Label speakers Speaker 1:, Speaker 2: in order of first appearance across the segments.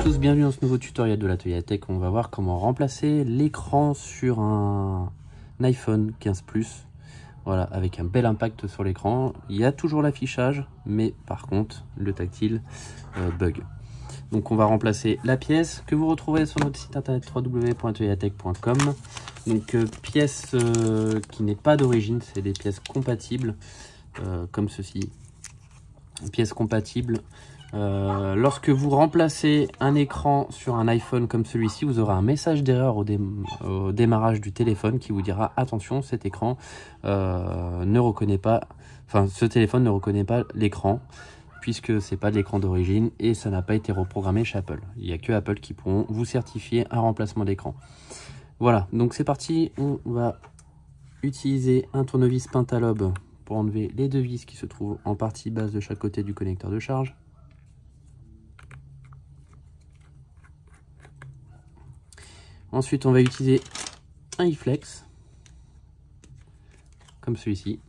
Speaker 1: tous, bienvenue dans ce nouveau tutoriel de l'Atelier Tech. On va voir comment remplacer l'écran sur un iPhone 15 Plus. Voilà, avec un bel impact sur l'écran. Il y a toujours l'affichage, mais par contre, le tactile bug. Donc on va remplacer la pièce que vous retrouverez sur notre site internet www.ateliertech.com. Donc pièce qui n'est pas d'origine, c'est des pièces compatibles comme ceci. Pièces compatibles. Lorsque vous remplacez un écran sur un iPhone comme celui-ci, vous aurez un message d'erreur au démarrage du téléphone qui vous dira attention, cet écran ne reconnaît pas, enfin ce téléphone ne reconnaît pas l'écran puisque c'est pas de l'écran d'origine et ça n'a pas été reprogrammé chez Apple. Il n'y a que Apple qui pourront vous certifier un remplacement d'écran. Voilà, donc c'est parti, on va utiliser un tournevis Pentalobe pour enlever les deux vis qui se trouvent en partie basse de chaque côté du connecteur de charge. Ensuite, on va utiliser un iFlex, comme celui-ci.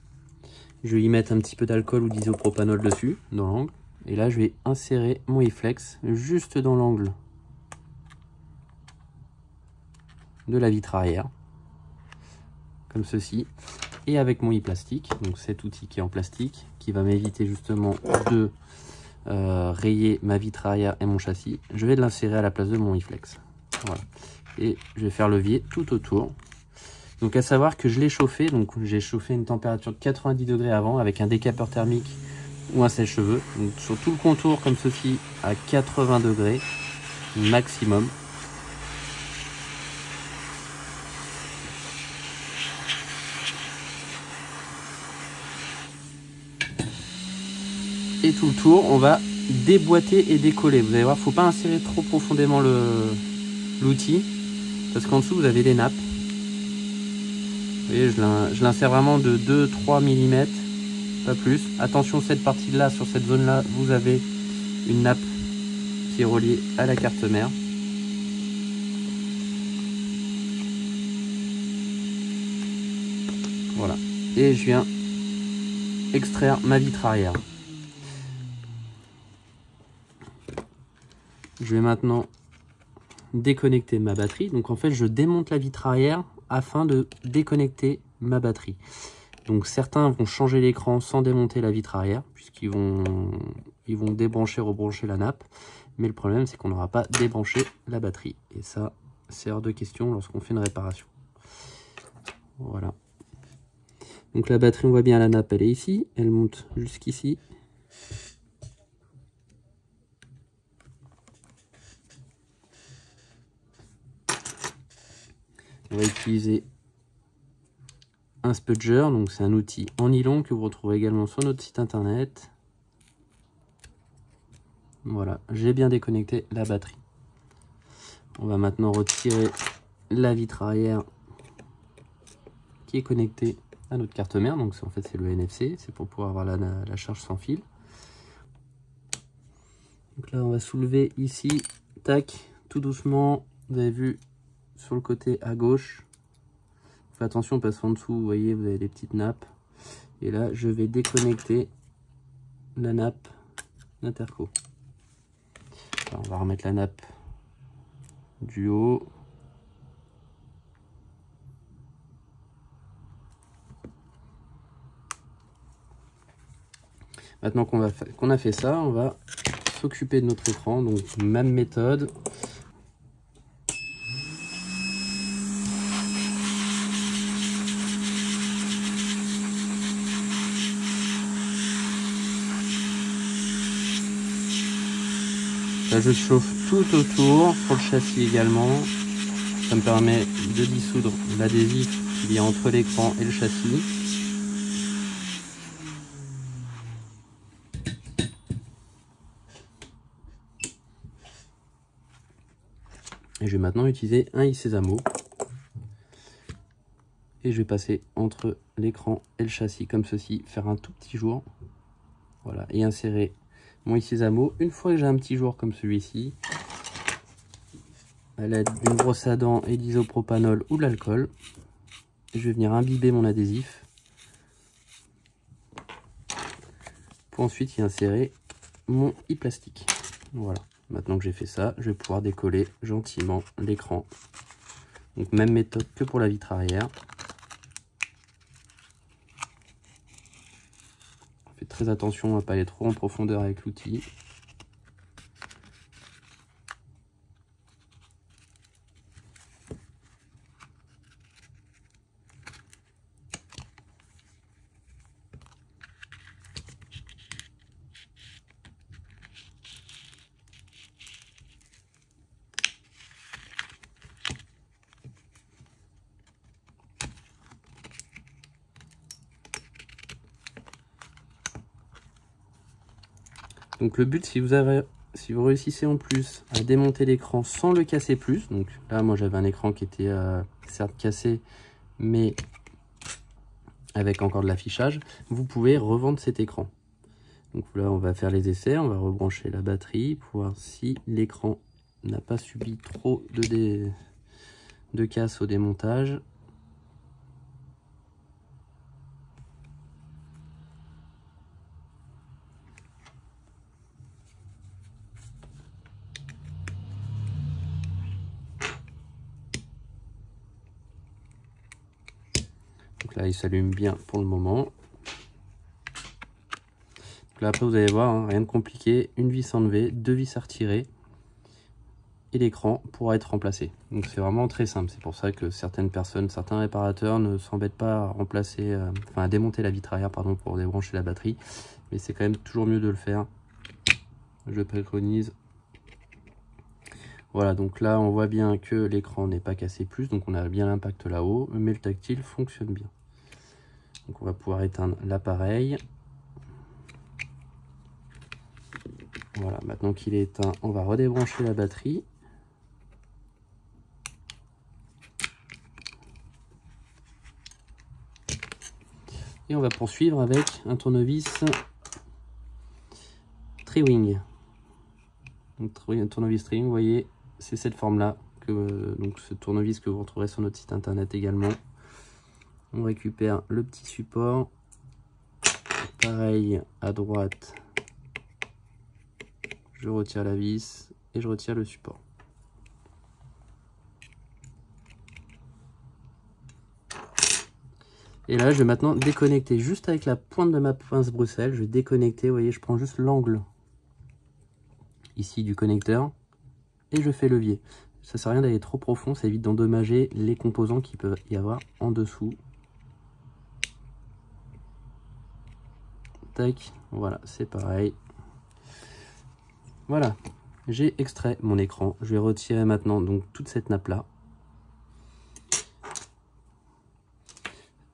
Speaker 1: Je vais y mettre un petit peu d'alcool ou d'isopropanol dessus, dans l'angle. Et là, je vais insérer mon iFlex juste dans l'angle de la vitre arrière, comme ceci. Et avec mon i-plastique, donc cet outil qui est en plastique, qui va m'éviter justement de rayer ma vitre arrière et mon châssis, je vais l'insérer à la place de mon iFlex. Voilà. Et je vais faire levier tout autour. Donc à savoir que je l'ai chauffé, donc j'ai chauffé une température de 90 degrés avant avec un décapeur thermique ou un sèche-cheveux. Donc sur tout le contour comme ceci à 80 degrés maximum. Et tout le tour, on va déboîter et décoller. Vous allez voir, faut pas insérer trop profondément l'outil. Parce qu'en dessous, vous avez des nappes. Vous voyez, je l'insère vraiment de 2-3 mm, pas plus. Attention, cette partie-là, sur cette zone-là, vous avez une nappe qui est reliée à la carte mère. Voilà. Et je viens extraire ma vitre arrière. Je vais maintenant déconnecter ma batterie. Donc en fait, je démonte la vitre arrière afin de déconnecter ma batterie. Donc certains vont changer l'écran sans démonter la vitre arrière puisqu'ils vont débrancher, rebrancher la nappe. Mais le problème, c'est qu'on n'aura pas débranché la batterie. Et ça, c'est hors de question lorsqu'on fait une réparation. Voilà. Donc la batterie, on voit bien la nappe, elle est ici. Elle monte jusqu'ici. On va utiliser un spudger, donc c'est un outil en nylon que vous retrouvez également sur notre site internet. Voilà, j'ai bien déconnecté la batterie. On va maintenant retirer la vitre arrière qui est connectée à notre carte mère. Donc en fait c'est le NFC, c'est pour pouvoir avoir la charge sans fil. Donc là on va soulever ici, tac, tout doucement. Vous avez vu sur le côté à gauche. Faites attention parce qu'en dessous, vous voyez, vous avez des petites nappes. Et là, je vais déconnecter la nappe d'interco. On va remettre la nappe du haut. Maintenant qu'on a fait ça, on va s'occuper de notre écran. Donc, même méthode. Là, je chauffe tout autour, sur le châssis également. Ça me permet de dissoudre l'adhésif qu'il y a entre l'écran et le châssis. Et je vais maintenant utiliser un i-Sésamo. Et je vais passer entre l'écran et le châssis comme ceci, faire un tout petit jour. Voilà, et insérer mon i-Sésamo. Une fois que j'ai un petit jour comme celui-ci, à l'aide d'une brosse à dents et d'isopropanol ou de l'alcool, je vais venir imbiber mon adhésif pour ensuite y insérer mon i-plastique. Voilà. Maintenant que j'ai fait ça, je vais pouvoir décoller gentiment l'écran. Donc même méthode que pour la vitre arrière. Faites très attention à ne pas aller trop en profondeur avec l'outil. Donc le but, si vous réussissez en plus à démonter l'écran sans le casser plus, donc là moi j'avais un écran qui était certes cassé, mais avec encore de l'affichage, vous pouvez revendre cet écran. Donc là on va faire les essais, on va rebrancher la batterie pour voir si l'écran n'a pas subi trop de casse au démontage. Donc là il s'allume bien pour le moment. Donc là après vous allez voir, hein, rien de compliqué, une vis enlevée, 2 vis à retirer et l'écran pourra être remplacé. Donc c'est vraiment très simple, c'est pour ça que certaines personnes, certains réparateurs ne s'embêtent pas à remplacer, à démonter la vitre arrière pardon, pour débrancher la batterie, mais c'est quand même toujours mieux de le faire. Je préconise. Voilà, donc là on voit bien que l'écran n'est pas cassé plus, donc on a bien l'impact là-haut, mais le tactile fonctionne bien. Donc on va pouvoir éteindre l'appareil. Voilà, maintenant qu'il est éteint, on va redébrancher la batterie. Et on va poursuivre avec un tournevis Triwing. Donc un tournevis Triwing, vous voyez, c'est cette forme-là, donc ce tournevis que vous retrouverez sur notre site internet également. On récupère le petit support. Pareil à droite, je retire la vis et je retire le support. Et là, je vais maintenant déconnecter juste avec la pointe de ma pince Bruxelles. Je vais déconnecter, vous voyez, je prends juste l'angle ici du connecteur et je fais levier. Ça sert à rien d'aller trop profond, ça évite d'endommager les composants qui peuvent y avoir en dessous. Tac, voilà, c'est pareil. Voilà, j'ai extrait mon écran. Je vais retirer maintenant donc toute cette nappe là.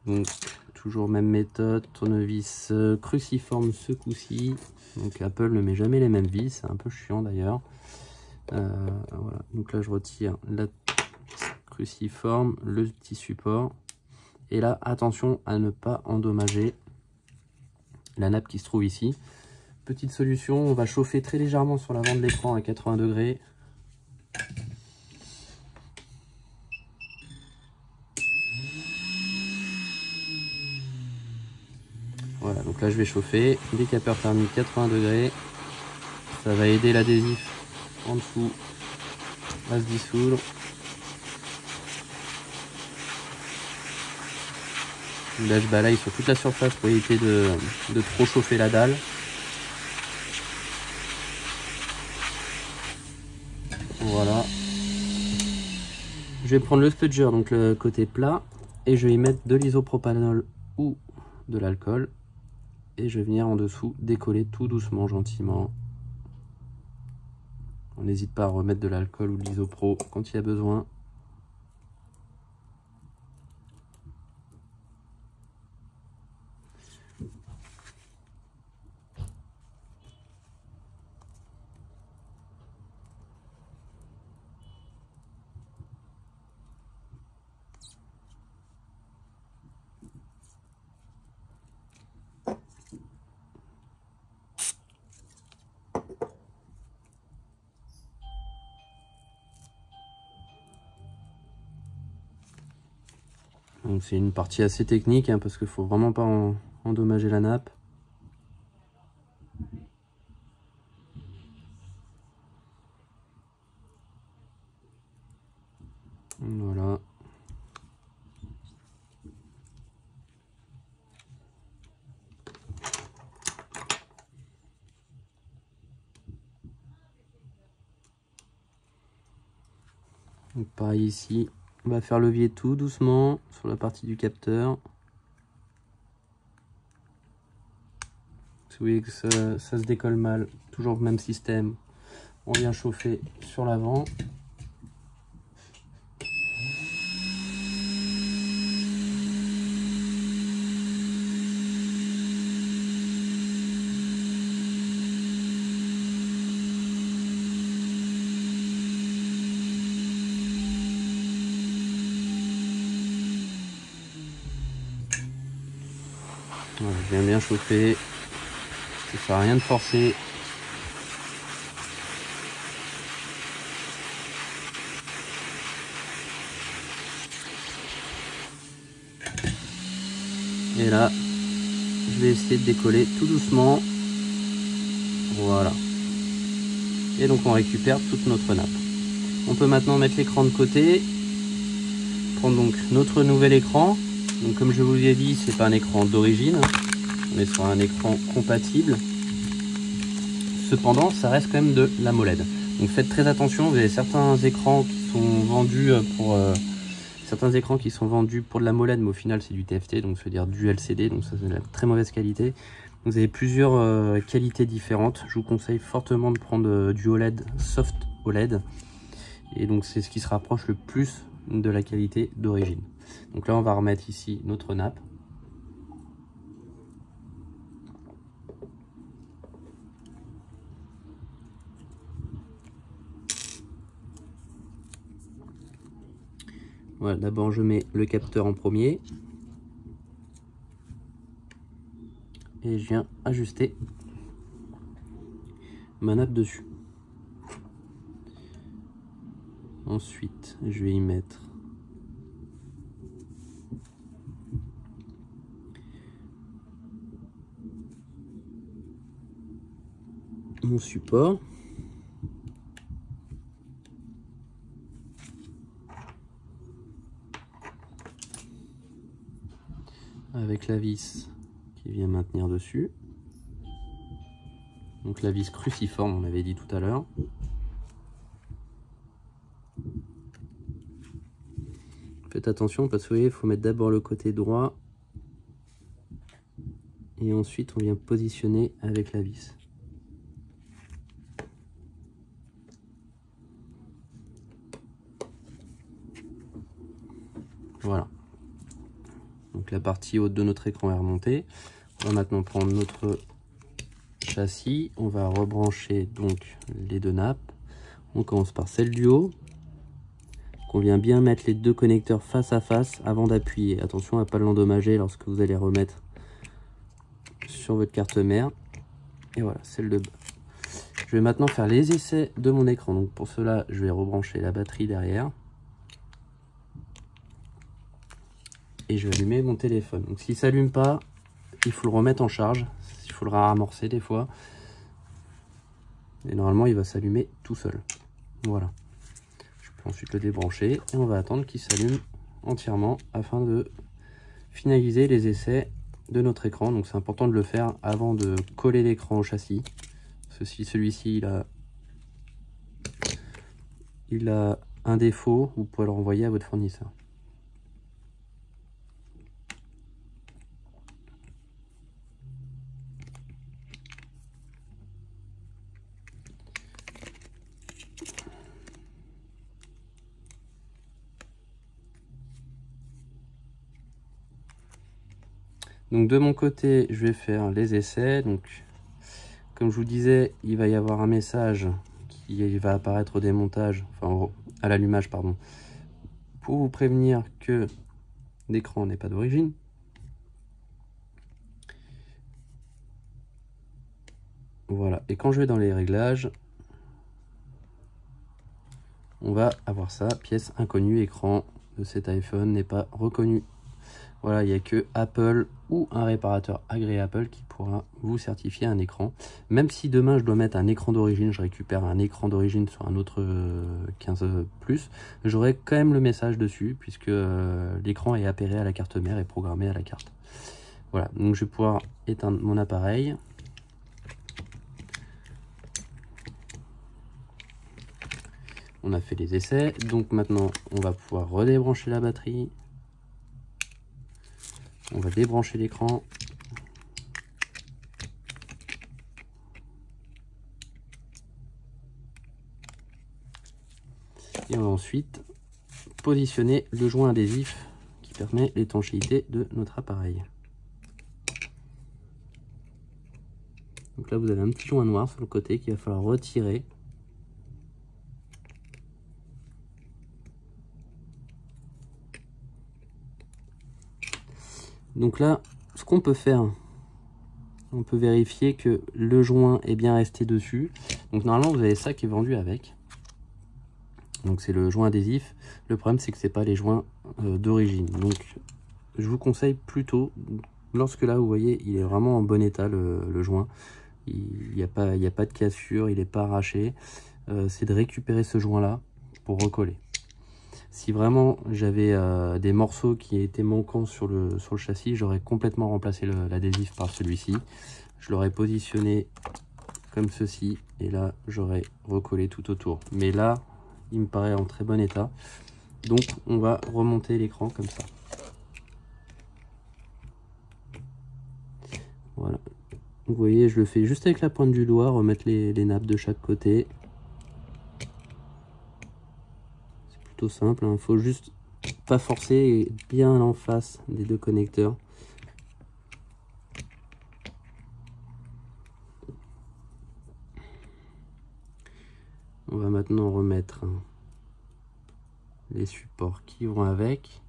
Speaker 1: Donc toujours même méthode, tournevis cruciforme ce coup-ci. Donc Apple ne met jamais les mêmes vis, c'est un peu chiant d'ailleurs. Voilà. Donc là je retire la cruciforme, le petit support. Et là attention à ne pas endommager la nappe qui se trouve ici. Petite solution, on va chauffer très légèrement sur l'avant de l'écran à 80 degrés. Voilà, donc là je vais chauffer, décapeur thermique 80 degrés. Ça va aider l'adhésif en dessous à se dissoudre. Là je balaye sur toute la surface pour éviter de trop chauffer la dalle. Voilà. Je vais prendre le spudger, donc le côté plat, et je vais y mettre de l'isopropanol ou de l'alcool. Et je vais venir en dessous décoller tout doucement, gentiment. On n'hésite pas à remettre de l'alcool ou de l'isopro quand il y a besoin. Donc c'est une partie assez technique hein, parce qu'il faut vraiment pas endommager la nappe. Voilà. Donc pareil ici, on va faire levier tout doucement sur la partie du capteur. Si vous voyez que ça se décolle mal, toujours le même système, on vient chauffer sur l'avant. Voilà, je viens bien chauffer, ça sert à rien de forcer. Et là, je vais essayer de décoller tout doucement. Voilà. Et donc on récupère toute notre nappe. On peut maintenant mettre l'écran de côté, prendre donc notre nouvel écran. Donc comme je vous l'ai dit, c'est pas un écran d'origine, on est sur un écran compatible. Cependant, ça reste quand même de l'AMOLED. Donc faites très attention, vous avez certains écrans qui sont vendus pour de l'AMOLED, mais au final c'est du TFT, donc ça veut dire du LCD, donc ça c'est de la très mauvaise qualité. Vous avez plusieurs qualités différentes. Je vous conseille fortement de prendre du OLED, soft OLED, et donc c'est ce qui se rapproche le plus de la qualité d'origine. Donc là on va remettre ici notre nappe. Voilà, d'abord je mets le capteur en premier et je viens ajuster ma nappe dessus. Ensuite je vais y mettre mon support. Avec la vis qui vient maintenir dessus. Donc la vis cruciforme, on avait dit tout à l'heure. Faites attention parce que vous voyez, il faut mettre d'abord le côté droit et ensuite on vient positionner avec la vis. Voilà. Donc la partie haute de notre écran est remontée. On va maintenant prendre notre châssis. On va rebrancher donc les deux nappes. On commence par celle du haut. On vient bien mettre les deux connecteurs face à face avant d'appuyer. Attention à ne pas l'endommager lorsque vous allez remettre sur votre carte mère. Et voilà, celle de bas. Je vais maintenant faire les essais de mon écran. Donc pour cela, je vais rebrancher la batterie derrière. Et je vais allumer mon téléphone. Donc s'il ne s'allume pas, il faut le remettre en charge. Il faut le ramorcer des fois. Et normalement, il va s'allumer tout seul. Voilà. Je peux ensuite le débrancher. Et on va attendre qu'il s'allume entièrement afin de finaliser les essais de notre écran. Donc c'est important de le faire avant de coller l'écran au châssis. Parce que si celui-ci il a un défaut, vous pouvez le renvoyer à votre fournisseur. Donc de mon côté, je vais faire les essais. Donc comme je vous disais, il va y avoir un message qui va apparaître au démontage, enfin à l'allumage pardon, pour vous prévenir que l'écran n'est pas d'origine. Voilà, et quand je vais dans les réglages, on va avoir ça, pièce inconnue, écran de cet iPhone n'est pas reconnu. Voilà, il n'y a que Apple ou un réparateur agréé Apple qui pourra vous certifier un écran. Même si demain je dois mettre un écran d'origine, je récupère un écran d'origine sur un autre 15 Plus, j'aurai quand même le message dessus puisque l'écran est appairé à la carte mère et programmé à la carte. Voilà, donc je vais pouvoir éteindre mon appareil. On a fait les essais, donc maintenant on va pouvoir redébrancher la batterie. On va débrancher l'écran. Et on va ensuite positionner le joint adhésif qui permet l'étanchéité de notre appareil. Donc là vous avez un petit joint noir sur le côté qu'il va falloir retirer. Donc là, ce qu'on peut faire, on peut vérifier que le joint est bien resté dessus. Donc normalement vous avez ça qui est vendu avec. Donc c'est le joint adhésif. Le problème c'est que c'est pas les joints d'origine. Donc je vous conseille plutôt, lorsque là vous voyez il est vraiment en bon état le joint, il n'y a pas de cassure, il n'est pas arraché, c'est de récupérer ce joint là pour recoller. Si vraiment j'avais des morceaux qui étaient manquants sur le châssis, j'aurais complètement remplacé l'adhésif par celui-ci. Je l'aurais positionné comme ceci et là j'aurais recollé tout autour. Mais là, il me paraît en très bon état. Donc on va remonter l'écran comme ça. Voilà. Vous voyez, je le fais juste avec la pointe du doigt, remettre les nappes de chaque côté. Simple, il faut juste pas forcer et bien en face des deux connecteurs. On va maintenant remettre les supports qui vont avec.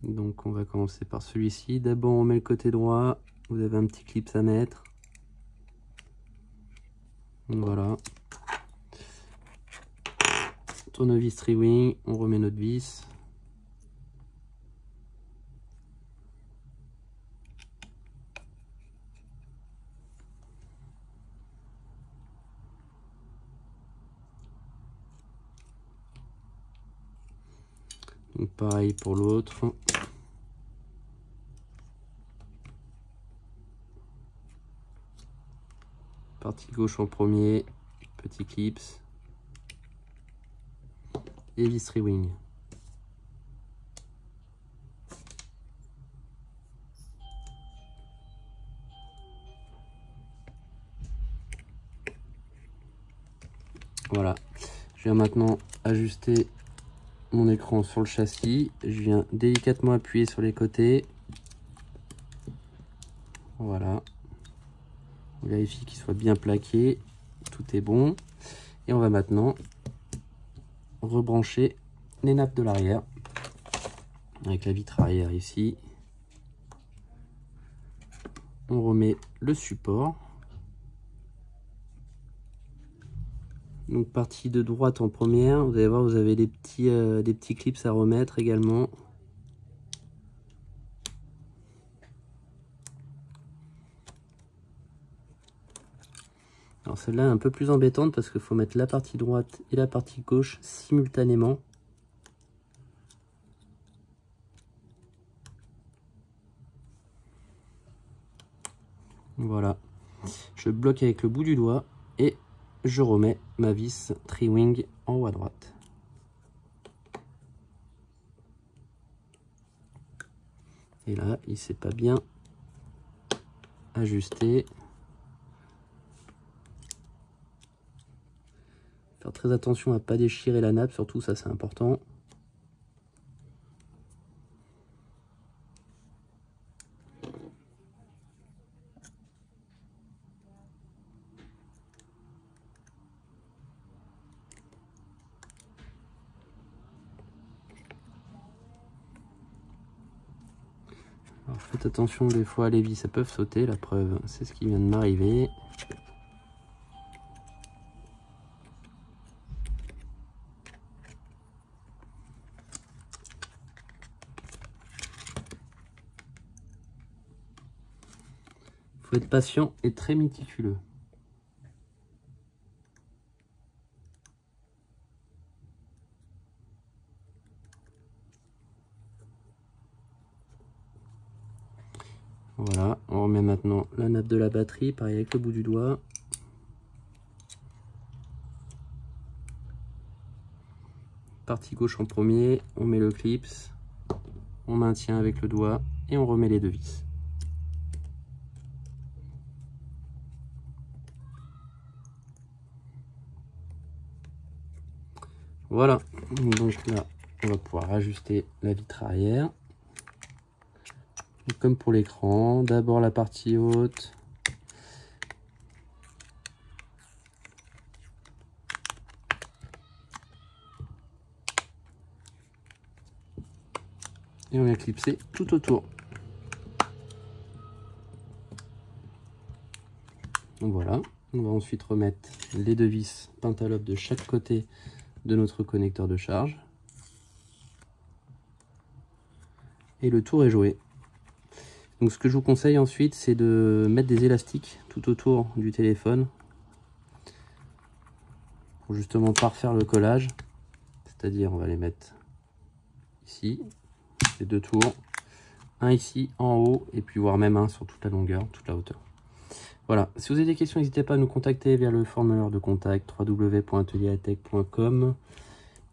Speaker 1: Donc on va commencer par celui-ci. D'abord on met le côté droit, vous avez un petit clip à mettre. Voilà. Tournevis Tri-Wing, on remet notre vis. Donc pareil pour l'autre. Partie gauche en premier, petit clips. Et vis Tri-Wing. Voilà, je viens maintenant ajuster mon écran sur le châssis. Je viens délicatement appuyer sur les côtés. Voilà. On vérifie qu'il soit bien plaqué. Tout est bon. Et on va maintenant rebrancher les nappes de l'arrière avec la vitre arrière ici. On remet le support. Donc partie de droite en première, vous allez voir, vous avez des petits clips à remettre également. Alors celle-là est un peu plus embêtante parce qu'il faut mettre la partie droite et la partie gauche simultanément. Voilà, je bloque avec le bout du doigt et je remets ma vis Tri-Wing en haut à droite. Et là, il s'est pas bien ajusté. Faire très attention à pas déchirer la nappe, surtout ça c'est important. faites attention, des fois les vis ça peuvent sauter, la preuve c'est ce qui vient de m'arriver. Faut être patient et très méticuleux. Voilà, on remet maintenant la nappe de la batterie, pareil avec le bout du doigt. Partie gauche en premier, on met le clips, on maintient avec le doigt et on remet les deux vis. Voilà, donc là on va pouvoir ajuster la vitre arrière. Comme pour l'écran, d'abord la partie haute. Et on vient clipser tout autour. Donc voilà, on va ensuite remettre les deux vis Pentalobe de chaque côté de notre connecteur de charge. Et le tour est joué. Donc ce que je vous conseille ensuite, c'est de mettre des élastiques tout autour du téléphone pour justement parfaire le collage. C'est-à-dire, on va les mettre ici, les deux tours, un ici en haut et puis voire même un sur toute la longueur, toute la hauteur. Voilà, si vous avez des questions, n'hésitez pas à nous contacter via le formulaire de contact www.atelierhightech.com.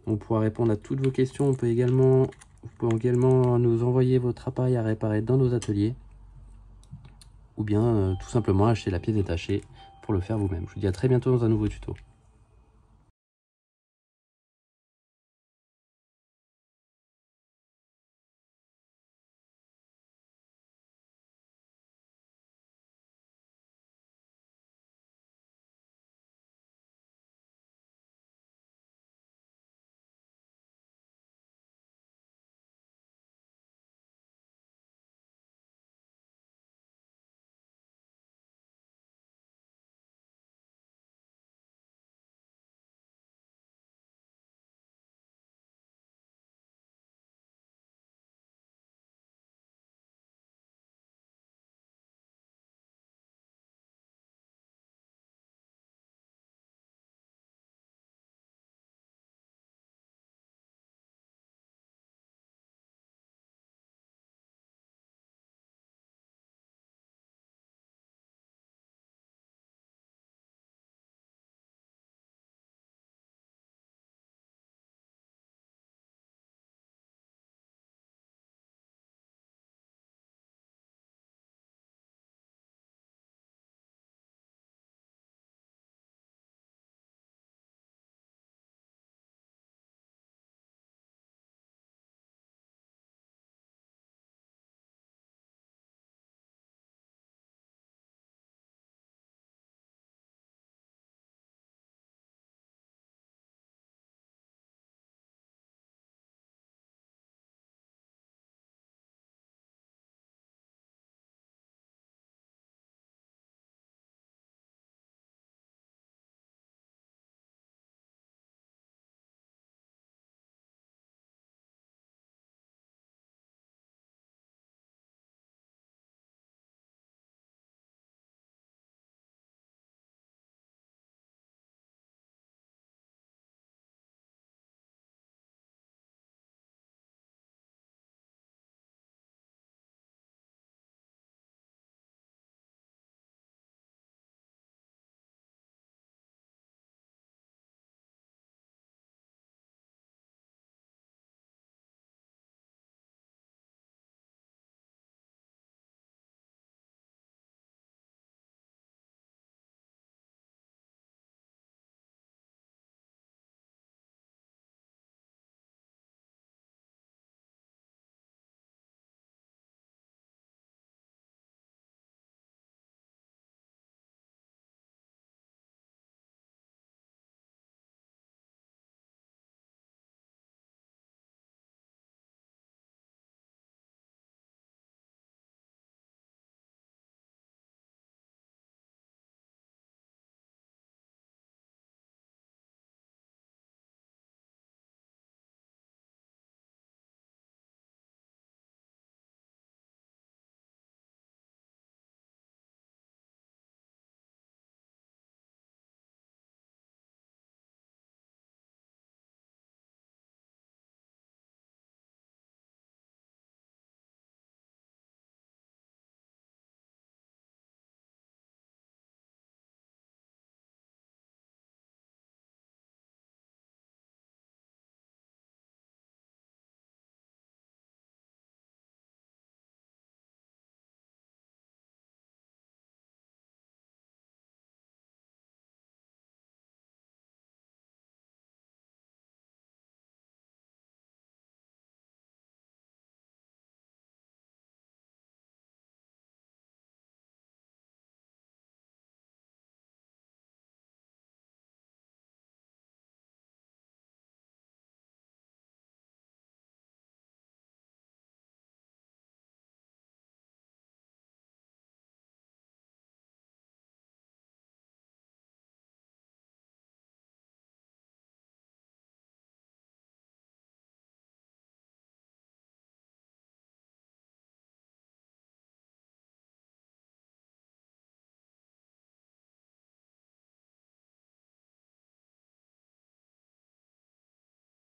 Speaker 1: On pourra répondre à toutes vos questions. Vous pouvez également nous envoyer votre appareil à réparer dans nos ateliers ou bien tout simplement acheter la pièce détachée pour le faire vous-même. Je vous dis à très bientôt dans un nouveau tuto.